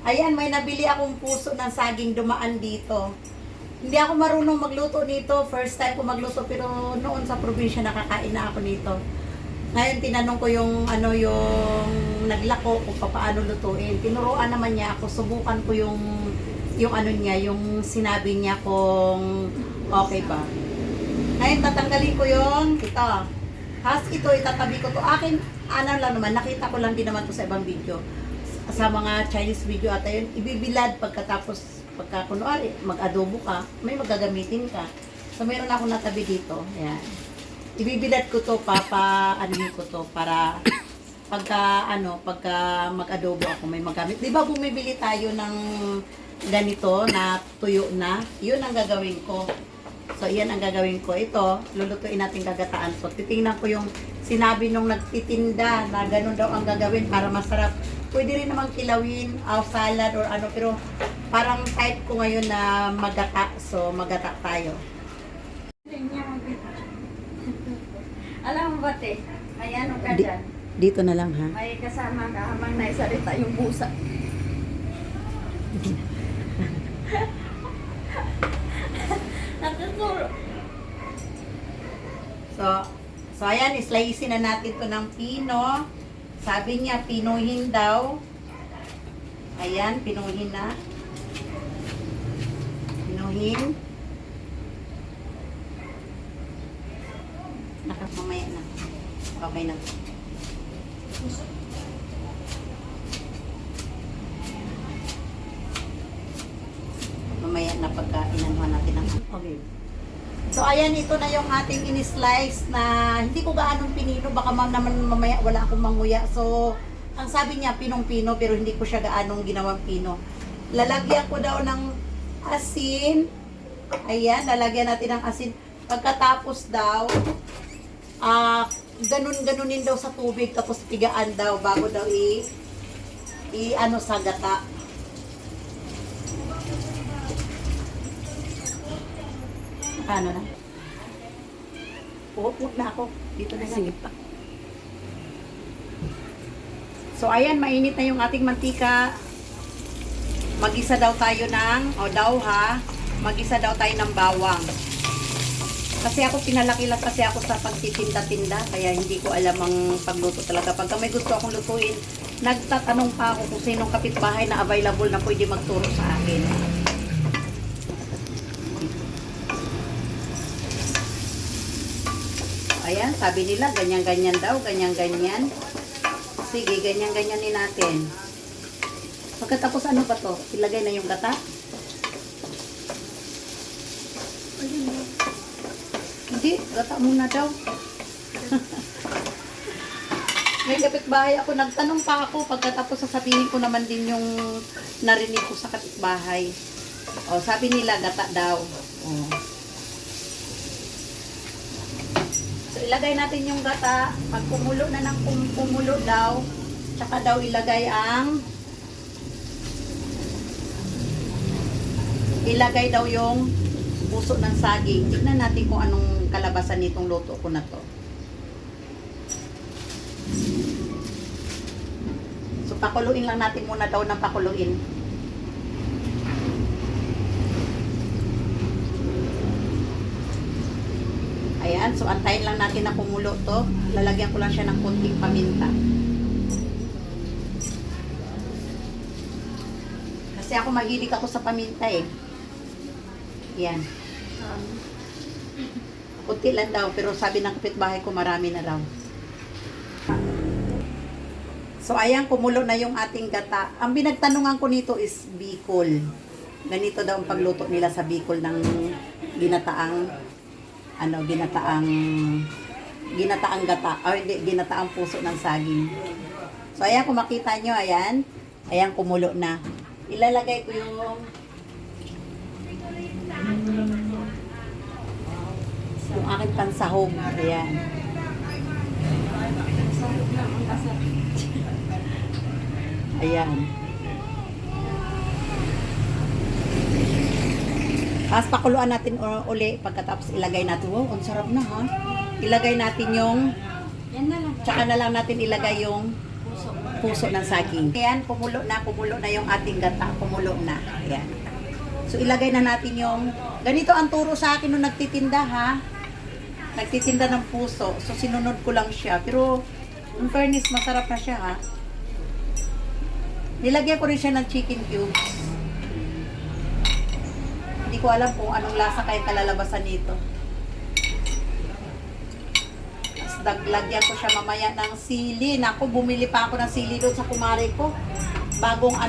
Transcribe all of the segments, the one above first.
Ayan, may nabili akong puso ng saging dumaan dito. Hindi ako marunong magluto nito. First time ko magluto pero noon sa probinsya nakakain na ako nito. Ngayon tinanong ko yung yung naglako kung paano lutuin. Tinuruan naman niya ako. Subukan ko yung niya, yung sinabi niya kung okay ba. Ngayon tatanggalin ko yung ito. Tapos ito itatabi ko to. Akin lang naman, nakita ko lang din naman to sa ibang video. Sa mga Chinese video ata yun, ibibilad pagkatapos, kunwari, mag-adobo ka, may magagamitin ka. So, meron ako natabi dito. Ayan. Ibibilad ko to, ano ko to, para pagka mag-adobo ako, may magamit. Di ba bumibili tayo ng ganito na tuyo na? Yun ang gagawin ko. So, iyan ang gagawin ko. Ito, lulutuin natin gagataan. So, titingnan ko yung sinabi nung nagtitinda na ganun daw ang gagawin para masarap. Pwede rin namang kilawin, salad or ano, pero parang type ko ngayon na magata. So, magata tayo. Alam mo ba, te? Ayan, o ka dyan. Dito na lang, ha? May kasama ka habang naisalita yung busa. Nakaturo. So ayan, slicein na natin to ng pino. Sabi niya, pinuhin daw. Ayan, pinuhin na. Pinuhin. Mamaya na. Okay na. Mamaya na pagka-inanuhan natin ng okay. So ayan, ito na yung ating in-slice na hindi ko gaanong pinino, baka naman mamaya wala akong manguya. So ang sabi niya pinong-pino pero hindi ko siya gaanong ginawang pino. Lalagyan ko daw ng asin. Ayan, lalagyan natin ng asin. Pagkatapos daw ganunin daw sa tubig tapos pigaan daw bago daw ano sa gata. Ano na? Huwag na ako. Dito na lang. Pa. So, ayan, mainit na yung ating mantika. Magisa daw tayo magisa daw tayo ng bawang. Kasi ako pinalaki lang kasi ako sa pagtitinda-tinda, kaya hindi ko alam ang pagluto talaga. Pagka may gusto akong lutuin, nagtatanong pa ako kung sinong kapitbahay na available na pwede magturo sa akin. Ayan, sabi nila, ganyan-ganyan daw, ganyan-ganyan. Sige, ganyan-ganyan din natin. Pagkatapos ano ba to? Ilagay na yung gata? Hindi, gata muna daw. May kapitbahay ako, nagtanong pa ako, pagkatapos sasabihin ko naman din yung narinig ko sa kapitbahay. O, sabi nila, gata daw. O. So, ilagay natin yung gata. Pag kumulo na ng kumulo daw, tsaka daw ilagay daw yung puso ng saging. Tignan natin kung anong kalabasan nitong luto ko na to. So, pakuluin lang natin muna daw ng pakuluin. Ayan, so antayin lang natin na kumulo to. Lalagyan ko lang siya ng konting paminta. Kasi ako mahilig ako sa paminta eh. Yan. Kunti lang daw, pero sabi ng kapitbahay ko marami na daw. So ayan, kumulo na yung ating gata. Ang binagtanungan ko nito is Bicol. Ganito daw ang pagluto nila sa Bicol ng ginataang gata, o hindi, ginataang puso ng saging. So, ayan, kung makita nyo, ayan, kumulo na. Ilalagay ko yung aking pansahog, ayan. Ayan. Tapos pakuluan natin uli pagkatapos ilagay natin. Wow, ang sarap na ha. Ilagay natin yung Yan na lang. tsaka na lang natin ilagay yung puso ng saging. Ayan, kumulo na yung ating gata. Kumulo na. Ayan. So, ilagay na natin yung, ganito ang turo sa akin nung nagtitinda ha. Nagtitinda ng puso. So, sinunod ko lang siya. Pero, in fairness, masarap na siya ha. Nilagyan ko rin siya ng chicken cubes. Hindi ko alam kung anong lasa kaya kalalabasan nito. Lagyan ko siya mamaya ng sili. Naku, bumili pa ako ng sili doon sa kumare ko. Bagong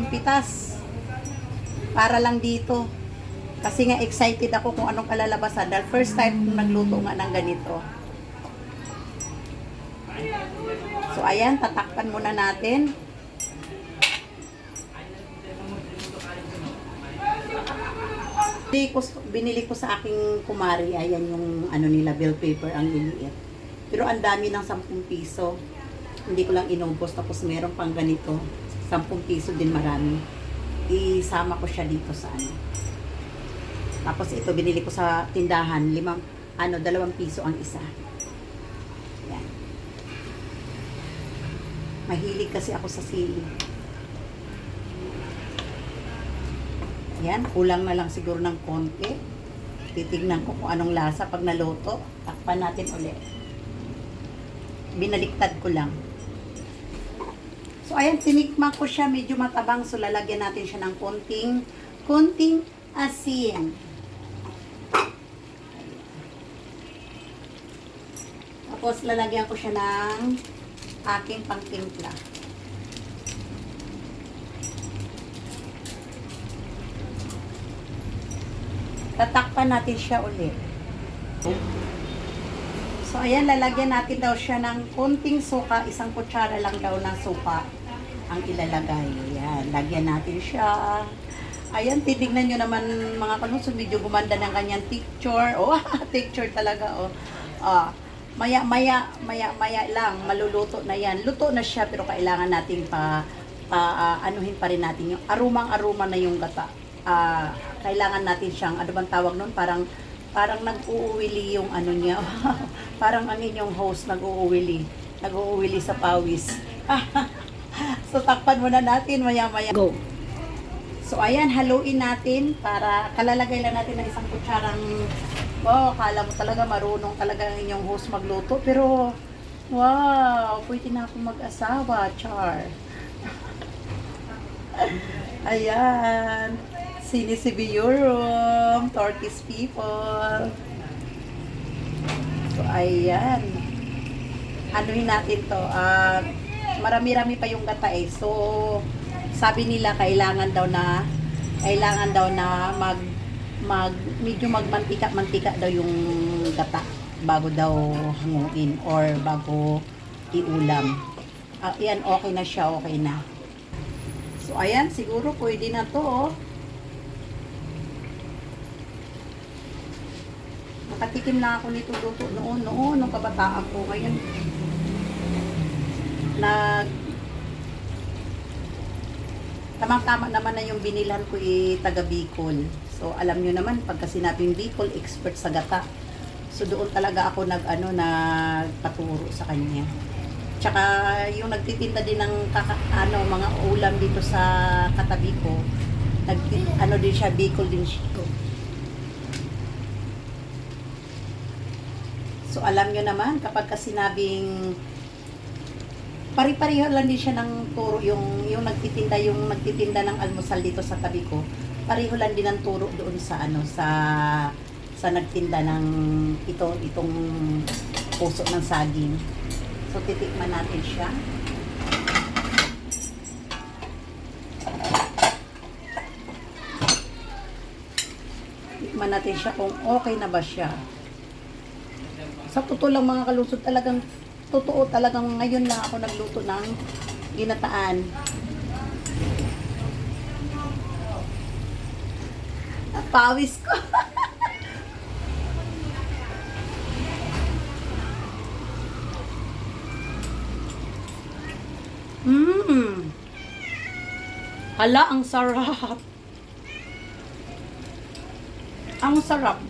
pitas. Para lang dito. Kasi nga excited ako kung anong kalalabasan. Dahil first time kong nagluto nga ng ganito. So ayan, tatakpan muna natin. Binili ko sa aking kumari, ayan yung nila, bell paper, ang liliit. Pero ang dami ng 10 piso. Hindi ko lang inubos, tapos meron pang ganito. 10 piso din marami. Isama ko siya dito sa Tapos ito, binili ko sa tindahan, 2 piso ang isa. Ayan. Mahilig kasi ako sa sili. Yan, kulang na lang siguro ng konti. Titignan ko kung anong lasa pag naluto. Takpan natin ulit. Binaliktad ko lang. So, ayan, tinikman ko siya. Medyo matabang. So, lalagyan natin siya ng konting asin. Tapos, lalagyan ko siya ng aking pangtimpla. Tatakpan natin siya ulit. So, ayan, lalagyan natin daw siya ng konting suka. 1 kutsara lang daw ng suka ang ilalagay. Ayan, lagyan natin siya. Ayan, titignan nyo naman mga kanuso, medyo gumanda ng kanyang texture. Oh, texture talaga, oh. Maya lang, maluluto na yan. Luto na siya, pero kailangan natin anuhin pa rin natin yung arumang-aruma na yung gata. Kailangan natin siyang, ano bang tawag nun? Parang nag-uuwili yung niya. Parang ang inyong host nag-uuwili sa pawis. So, takpan muna natin maya-maya. Go! So, ayan, haluin natin para kalalagay lang natin ng 1 kutsarang, akala mo talaga marunong talaga ang inyong host magluto. Pero, wow, pwede na akong mag-asawa, char. Ayan. Sinisibiyorum, Turkish people. So, ayan. Anuhin natin to. Marami-rami pa yung gata eh. So, sabi nila kailangan daw na medyo magmantika daw yung gata bago daw hanguin or bago iulam. Ayan, okay na siya, okay na. So, ayan, siguro pwede na to, oh. Nakatikim na ako nito luto noon, nung kabataan ko. Ngayon, tamang-tama naman na yung binilhan ko taga Bicol. So, alam nyo naman, pagka sinabing Bicol, expert sa gata. So, doon talaga ako nagpaturo sa kanya. Tsaka, yung nagtitinda din ng mga ulam dito sa katabi ko, din siya, Bicol din siya. So, alam nyo naman, kapag sinabing pari-pariho lang din siya ng turo, yung nagtitinda ng almusal dito sa tabi ko, pariho lang din ang turo doon sa sa nagtinda ng itong puso ng saging. So, titikman natin siya. Tikman natin siya kung okay na ba siya. Sa totoo lang mga kalusot, totoo talagang ngayon lang ako nagluto ng ginataan. Pawis ko. Hala, ang sarap. Ang sarap.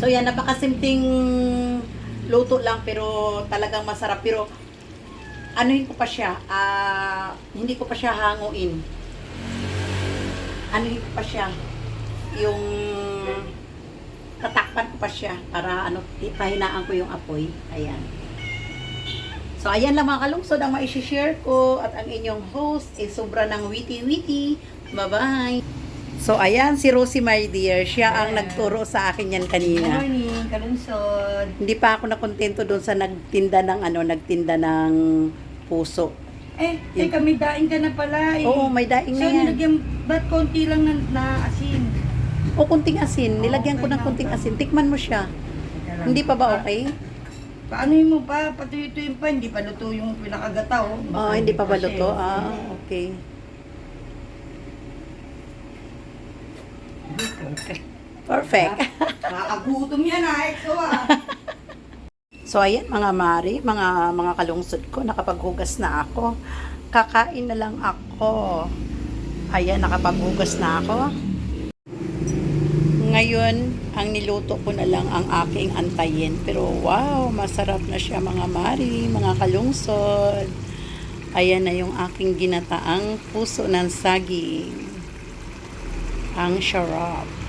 So yan, napakasimpleng luto lang pero talagang masarap. Pero anuhin ko pa siya, hindi ko pa siya hanguin. Anuhin ko pa siya, yung tatakpan ko pa siya para pahinaan ko yung apoy. Ayan. So ayan lang mga kalungsod ang mai-share ko at ang inyong host is sobra ng witty-witty. Bye-bye! So ayan, si Rosie my dear, siya ang nagturo sa akin yan Good kanina. morning, kalunsod. Hindi pa ako nakontento doon sa nagtinda ng puso. Teka, may daing ka na pala eh. Oo, may daing na So, yan. nilagyan, ba't konti lang na asin? O kunting asin, nilagyan ko ng kunting asin. Tikman mo siya. Hindi pa ba okay? Paano mo pa? Patuyutuin pa, hindi pa luto yung pinakagata oh. Oh, hindi pa ba luto? Okay. Perfect. Kakagutom yan Exo So ayan mga mari, mga kalungsod ko, nakapaghugas na ako. Kakain na lang ako. Ayan, nakapaghugas na ako. Ngayon, ang niluto ko na lang ang aking antayin. Pero wow, masarap na siya mga mari, mga kalungsod. Ayan na yung aking ginataang puso ng saging. Ang sarap.